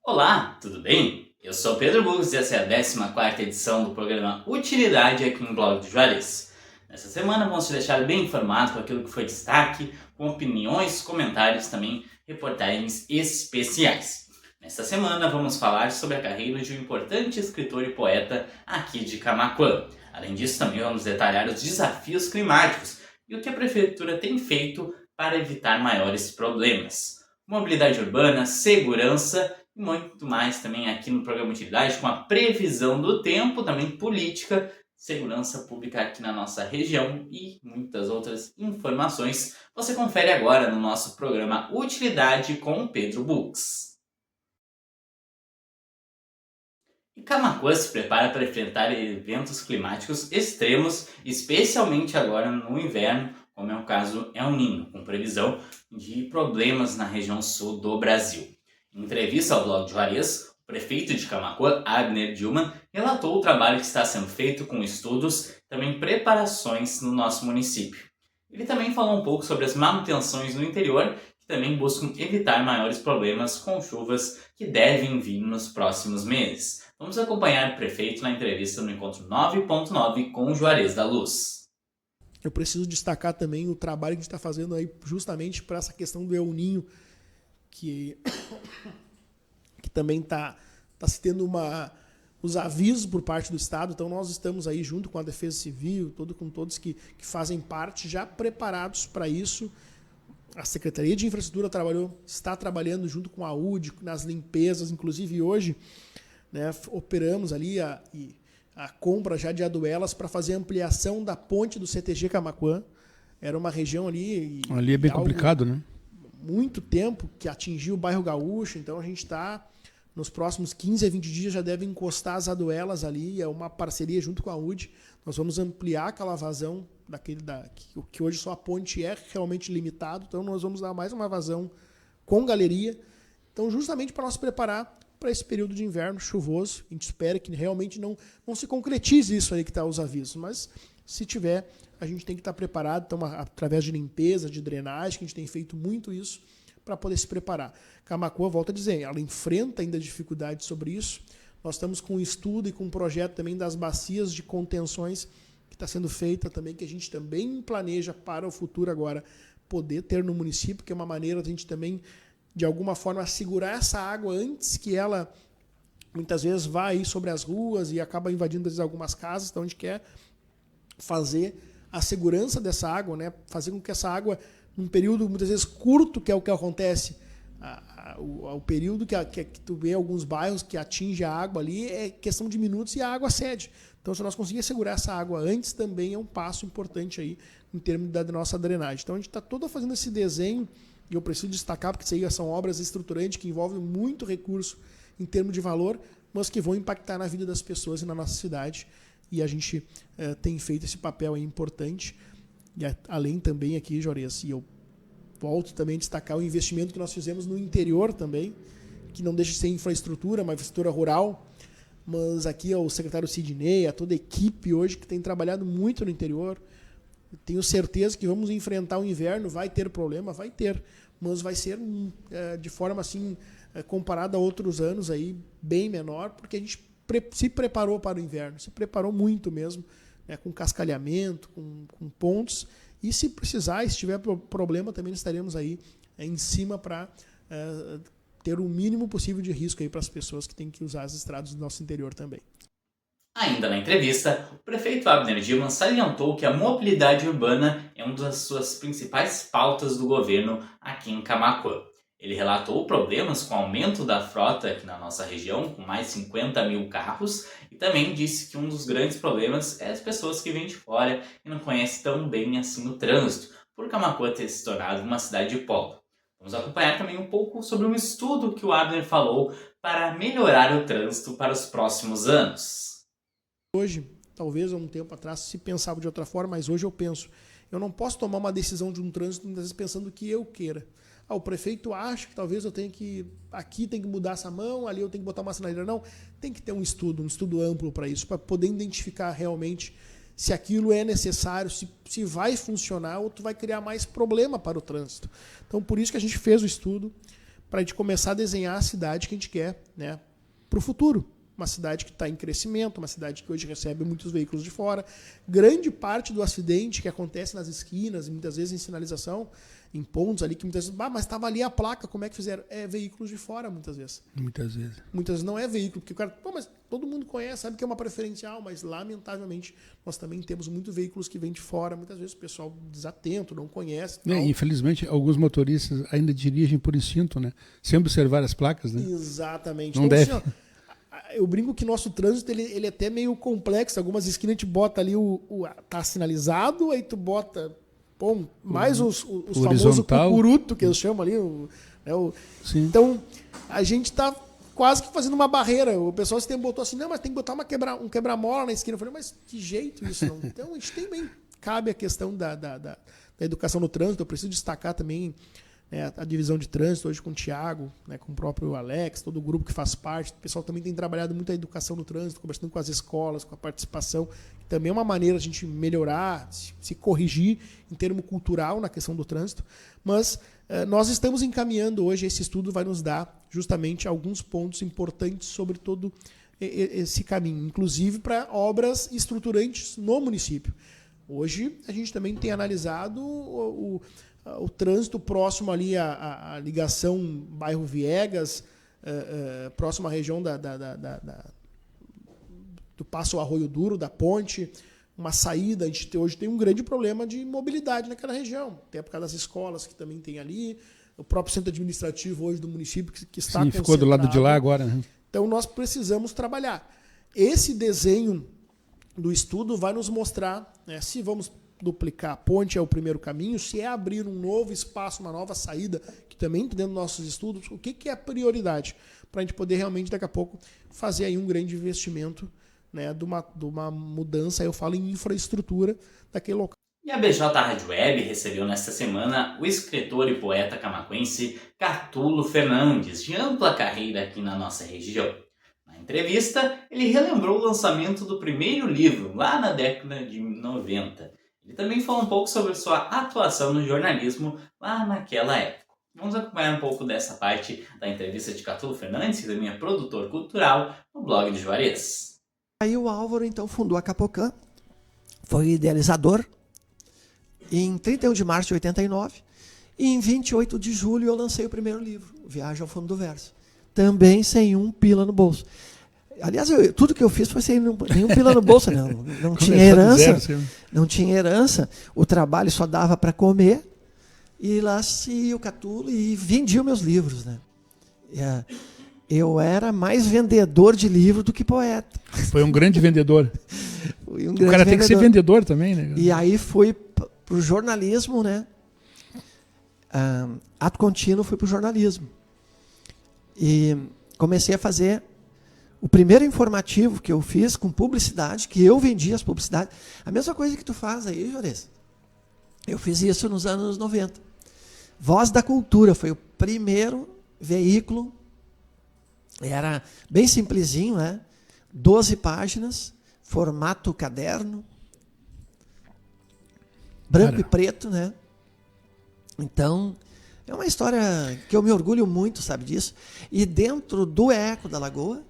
Olá, tudo bem? Eu sou Pedro Bugos e essa é a 14ª edição do programa Utilidade aqui no blog do Juarez. Nessa semana vamos te deixar bem informado com aquilo que foi destaque, com opiniões, comentários também, reportagens especiais. Nesta semana vamos falar sobre a carreira de um importante escritor e poeta aqui de Camaquã. Além disso, também vamos detalhar os desafios climáticos e o que a prefeitura tem feito para evitar maiores problemas. Mobilidade urbana, segurança e muito mais também aqui no programa Utilidade, com a previsão do tempo, também política, segurança pública aqui na nossa região e muitas outras informações. Você confere agora no nosso programa Utilidade com Pedro Bux. E Camaquã se prepara para enfrentar eventos climáticos extremos, especialmente agora no inverno, como é o caso El Niño, com previsão de problemas na região sul do Brasil. Em entrevista ao blog de Juarez, o prefeito de Camaquã, Abner Dilman, relatou o trabalho que está sendo feito com estudos e também preparações no nosso município. Ele também falou um pouco sobre as manutenções no interior, que também buscam evitar maiores problemas com chuvas que devem vir nos próximos meses. Vamos acompanhar o prefeito na entrevista no encontro 9.9 com Juarez da Luz. Eu preciso destacar também o trabalho que a gente está fazendo aí justamente para essa questão do El Niño, que também está se tendo os avisos por parte do Estado. Então nós estamos aí junto com a Defesa Civil, com todos que fazem parte, já preparados para isso. A Secretaria de Infraestrutura está trabalhando junto com a UD nas limpezas, inclusive hoje, né, operamos ali a compra já de aduelas para fazer a ampliação da ponte do CTG Camaquã. Era uma região ali... Ali é bem complicado, né? Muito tempo que atingiu o bairro Gaúcho, então a gente está, nos próximos 15 a 20 dias, já deve encostar as aduelas ali, é uma parceria junto com a UD. Nós vamos ampliar aquela vazão, que hoje só a ponte é realmente limitado, então nós vamos dar mais uma vazão com galeria. Então, justamente para nós preparar para esse período de inverno chuvoso. A gente espera que realmente não se concretize isso aí que está os avisos, mas se tiver, a gente tem que estar preparado, então, através de limpeza, de drenagem, que a gente tem feito muito isso para poder se preparar. Camaquã, volta a dizer, ela enfrenta ainda dificuldades sobre isso. Nós estamos com um estudo e com um projeto também das bacias de contenções que está sendo feita também, que a gente também planeja para o futuro agora poder ter no município, que é uma maneira de a gente também, de alguma forma, segurar essa água antes que ela, muitas vezes, vá aí sobre as ruas e acaba invadindo às vezes, algumas casas. Então, a gente quer fazer a segurança dessa água, né? Fazer com que essa água, num período, muitas vezes, curto, que é o que acontece, o período que tu vê alguns bairros que atinge a água ali, é questão de minutos e a água cede. Então, se nós conseguirmos segurar essa água antes, também é um passo importante aí em termos da nossa drenagem. Então, a gente está todo fazendo esse desenho. E eu preciso destacar, porque isso aí são obras estruturantes que envolvem muito recurso em termos de valor, mas que vão impactar na vida das pessoas e na nossa cidade. E a gente tem feito esse papel aí importante. E além também aqui, Juarez, e eu volto também a destacar o investimento que nós fizemos no interior também, que não deixa de ser infraestrutura, uma infraestrutura rural. Mas aqui o secretário Sidney, toda a equipe hoje que tem trabalhado muito no interior. Tenho certeza que vamos enfrentar o inverno, vai ter problema, vai ter, mas vai ser de forma assim, comparada a outros anos aí, bem menor, porque a gente se preparou para o inverno, se preparou muito mesmo, né, com cascalhamento, com pontos, e se precisar, se tiver problema, também estaremos aí em cima para ter o mínimo possível de risco aí para as pessoas que têm que usar as estradas do nosso interior também. Ainda na entrevista, o prefeito Abner Dilman salientou que a mobilidade urbana é uma das suas principais pautas do governo aqui em Camaquã. Ele relatou problemas com o aumento da frota aqui na nossa região, com mais 50 mil carros, e também disse que um dos grandes problemas é as pessoas que vêm de fora e não conhecem tão bem assim o trânsito, por Camaquã ter se tornado uma cidade de polo. Vamos acompanhar também um pouco sobre um estudo que o Abner falou para melhorar o trânsito para os próximos anos. Hoje, talvez há um tempo atrás, se pensava de outra forma, mas hoje eu penso, eu não posso tomar uma decisão de um trânsito muitas vezes pensando o que eu queira. O prefeito acha que talvez eu tenha que, aqui tem que mudar essa mão, ali eu tenho que botar uma sinaleira. Não, tem que ter um estudo amplo para isso, para poder identificar realmente se aquilo é necessário, se vai funcionar ou tu vai criar mais problema para o trânsito. Então, por isso que a gente fez o estudo, para a gente começar a desenhar a cidade que a gente quer, né, para o futuro. Uma cidade que está em crescimento, uma cidade que hoje recebe muitos veículos de fora. Grande parte do acidente que acontece nas esquinas, muitas vezes em sinalização, em pontos ali, que muitas vezes, mas estava ali a placa, como é que fizeram? É veículos de fora, muitas vezes. Muitas vezes. Muitas vezes não é veículo, porque o cara, mas todo mundo conhece, sabe que é uma preferencial, mas lamentavelmente nós também temos muitos veículos que vêm de fora, muitas vezes o pessoal desatento, não conhece. Infelizmente, alguns motoristas ainda dirigem por instinto, né? Sem observar as placas, né? Exatamente. Não então, deve. Assim, eu brinco que nosso trânsito ele é até meio complexo. Algumas esquinas a gente bota ali tá sinalizado, aí tu bota mais os famosos cucuruto que eles chamam ali. Então, a gente está quase que fazendo uma barreira. O pessoal esse tempo botou assim, não, mas tem que botar um quebra-mola na esquina. Eu falei, mas que jeito isso? Não? Então, a gente também cabe a questão da educação no trânsito. Eu preciso destacar também a divisão de trânsito hoje com o Thiago, né, com o próprio Alex, todo o grupo que faz parte. O pessoal também tem trabalhado muito a educação no trânsito, conversando com as escolas, com a participação, que também é uma maneira de a gente melhorar, se corrigir em termo cultural na questão do trânsito. Mas nós estamos encaminhando hoje, esse estudo vai nos dar justamente alguns pontos importantes sobre todo esse caminho, inclusive para obras estruturantes no município. Hoje a gente também tem analisado o trânsito próximo ali à ligação bairro Viegas, próximo à região do Passo Arroio Duro, da ponte, uma saída. A gente hoje tem um grande problema de mobilidade naquela região, até por causa das escolas que também tem ali, o próprio centro administrativo hoje do município que está concentrado. Ficou do lado de lá agora, né? Então nós precisamos trabalhar. Esse desenho do estudo vai nos mostrar, né, se vamos duplicar a ponte é o primeiro caminho, se é abrir um novo espaço, uma nova saída, que também dentro dos nossos estudos, o que é a prioridade para a gente poder realmente daqui a pouco fazer aí um grande investimento, né, de uma mudança, eu falo em infraestrutura daquele local. E a BJ Rádio Web recebeu nesta semana o escritor e poeta camaquense Catulo Fernandes, de ampla carreira aqui na nossa região. Na entrevista, ele relembrou o lançamento do primeiro livro, lá na década de 90. Ele também falou um pouco sobre sua atuação no jornalismo lá naquela época. Vamos acompanhar um pouco dessa parte da entrevista de Catulo Fernandes, que também é produtor cultural no blog de Juarez. Aí o Álvaro então fundou a Capocan, foi idealizador, em 31 de março de 89, e em 28 de julho eu lancei o primeiro livro, Viagem ao Fundo do Verso, também sem um pila no bolso. Aliás, tudo que eu fiz foi sem nenhum pila no bolso, não tinha herança, não tinha herança, o trabalho só dava para comer, e lá se o Catulo e vendia os meus livros, né? Eu era mais vendedor de livro do que poeta. Foi um grande vendedor. O cara tem que ser vendedor também, né? E aí fui para o jornalismo, né? Ato contínuo, fui para o jornalismo. E comecei a fazer o primeiro informativo que eu fiz com publicidade, que eu vendia as publicidades. A mesma coisa que tu faz aí, Juarez. Eu fiz isso nos anos 90. Voz da Cultura foi o primeiro veículo. Era bem simplesinho, né? 12 páginas, formato caderno, branco e preto, né? Então, é uma história que eu me orgulho muito, sabe disso. E dentro do Eco da Lagoa,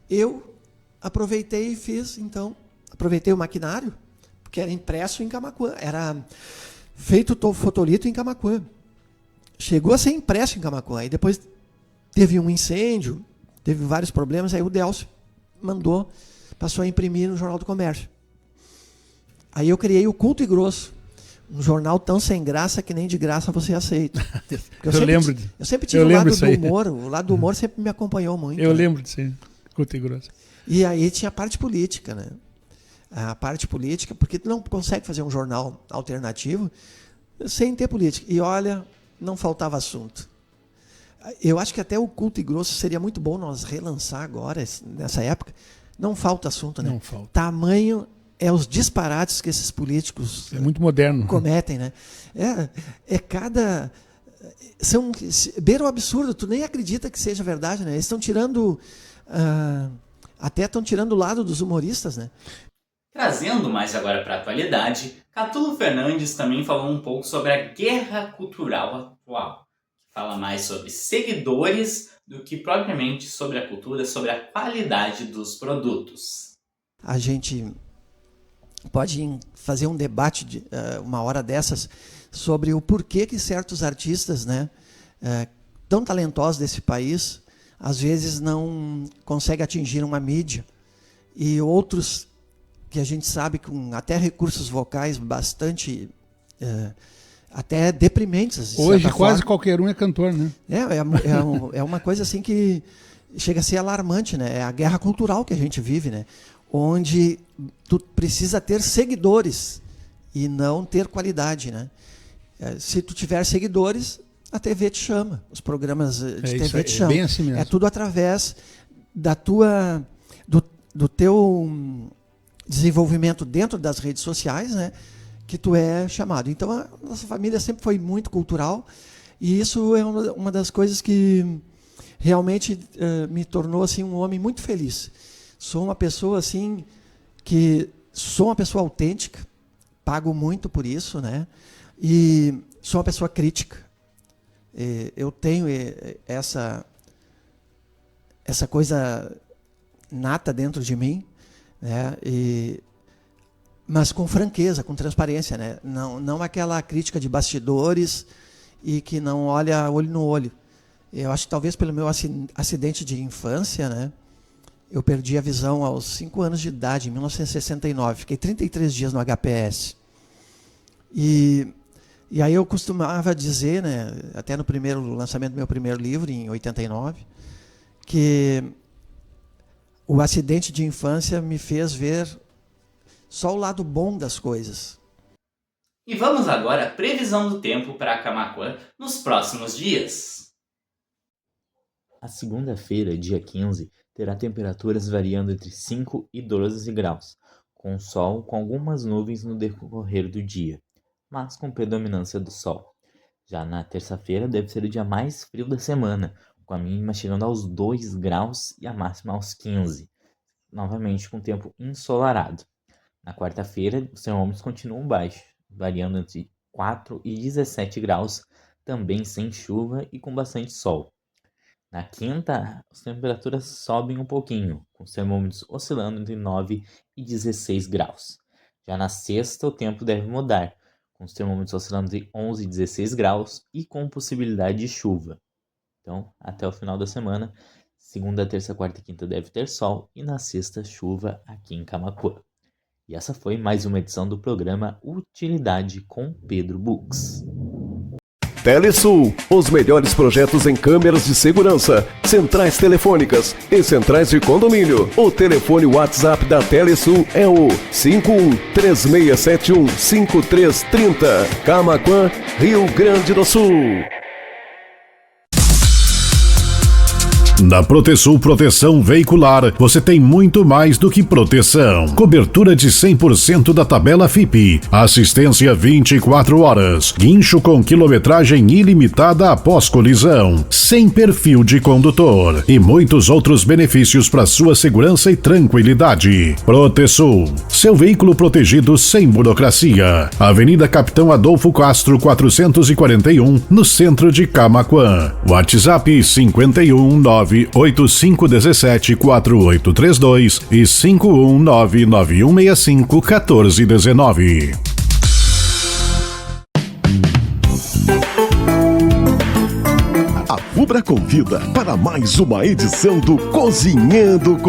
eu aproveitei e fiz, então, aproveitei o maquinário, porque era impresso em Camaquã, era feito fotolito em Camaquã. Chegou a ser impresso em Camaquã, aí depois teve um incêndio, teve vários problemas, aí o Delcio passou a imprimir no Jornal do Comércio. Aí eu criei o Culto e Grosso, um jornal tão sem graça que nem de graça você aceita. Eu sempre tive o lado do humor, o lado do humor sempre me acompanhou muito. Eu lembro disso aí, Culto e Grosso. E aí tinha a parte política, né? A parte política, porque tu não consegue fazer um jornal alternativo sem ter política. E olha, não faltava assunto. Eu acho que até o Culto e Grosso seria muito bom nós relançar agora, nessa época. Não falta assunto, né? Não falta. Tamanho é os disparates que esses políticos muito moderno cometem, né? Beira o absurdo, tu nem acredita que seja verdade, né? Eles estão tirando, até estão tirando o lado dos humoristas, né? Trazendo mais agora para a atualidade, Catulo Fernandes também falou um pouco sobre a guerra cultural atual, que fala mais sobre seguidores do que propriamente sobre a cultura, sobre a qualidade dos produtos. A gente pode fazer um debate de uma hora dessas sobre o porquê que certos artistas, né, tão talentosos desse país, às vezes não conseguem atingir uma mídia, e outros que a gente sabe com até recursos vocais bastante até deprimentes. De Hoje quase forma. qualquer um é cantor, né? É uma coisa assim que chega a ser alarmante, né? É a guerra cultural que a gente vive, né? Onde tu precisa ter seguidores e não ter qualidade, né? Se tu tiver seguidores, a TV te chama, os programas de TV te chamam. Bem assim mesmo. É tudo através do teu desenvolvimento dentro das redes sociais, né, que tu é chamado. Então, a nossa família sempre foi muito cultural, e isso é uma das coisas que realmente me tornou assim um homem muito feliz. Sou uma pessoa assim sou uma pessoa autêntica, pago muito por isso, né? E sou uma pessoa crítica. Eu tenho essa coisa nata dentro de mim, né? Mas com franqueza, com transparência, né? Não aquela crítica de bastidores e que não olha olho no olho. Eu acho que talvez pelo meu acidente de infância, né, eu perdi a visão aos 5 anos de idade, em 1969. Fiquei 33 dias no HPS. E aí eu costumava dizer, né, até no lançamento do meu primeiro livro, em 89, que o acidente de infância me fez ver só o lado bom das coisas. E vamos agora à previsão do tempo para Camaquã nos próximos dias. A segunda-feira, dia 15, terá temperaturas variando entre 5 e 12 graus, com sol com algumas nuvens no decorrer do dia, mas com predominância do sol. Já na terça-feira deve ser o dia mais frio da semana, com a mínima chegando aos 2 graus e a máxima aos 15, novamente com tempo ensolarado. Na quarta-feira, os termômetros continuam baixos, variando entre 4 e 17 graus, também sem chuva e com bastante sol. Na quinta, as temperaturas sobem um pouquinho, com os termômetros oscilando entre 9 e 16 graus. Já na sexta, o tempo deve mudar, com os termômetros oscilando entre 11 e 16 graus e com possibilidade de chuva. Então, até o final da semana, segunda, terça, quarta e quinta deve ter sol e na sexta, chuva aqui em Camaquã. E essa foi mais uma edição do programa Utilidade com Pedro Bux. Telesul, os melhores projetos em câmeras de segurança, centrais telefônicas e centrais de condomínio. O telefone WhatsApp da Telesul é o 51-3671-5330. Camaquã, Rio Grande do Sul. Na Protesul Proteção Veicular, você tem muito mais do que proteção. Cobertura de 100% da tabela FIPE, assistência 24 horas, guincho com quilometragem ilimitada após colisão, sem perfil de condutor e muitos outros benefícios para sua segurança e tranquilidade. Protesul, seu veículo protegido sem burocracia. Avenida Capitão Adolfo Castro 441, no centro de Camaquã. WhatsApp 51985174832 e 51991651419. A FUBRA convida para mais uma edição do Cozinhando com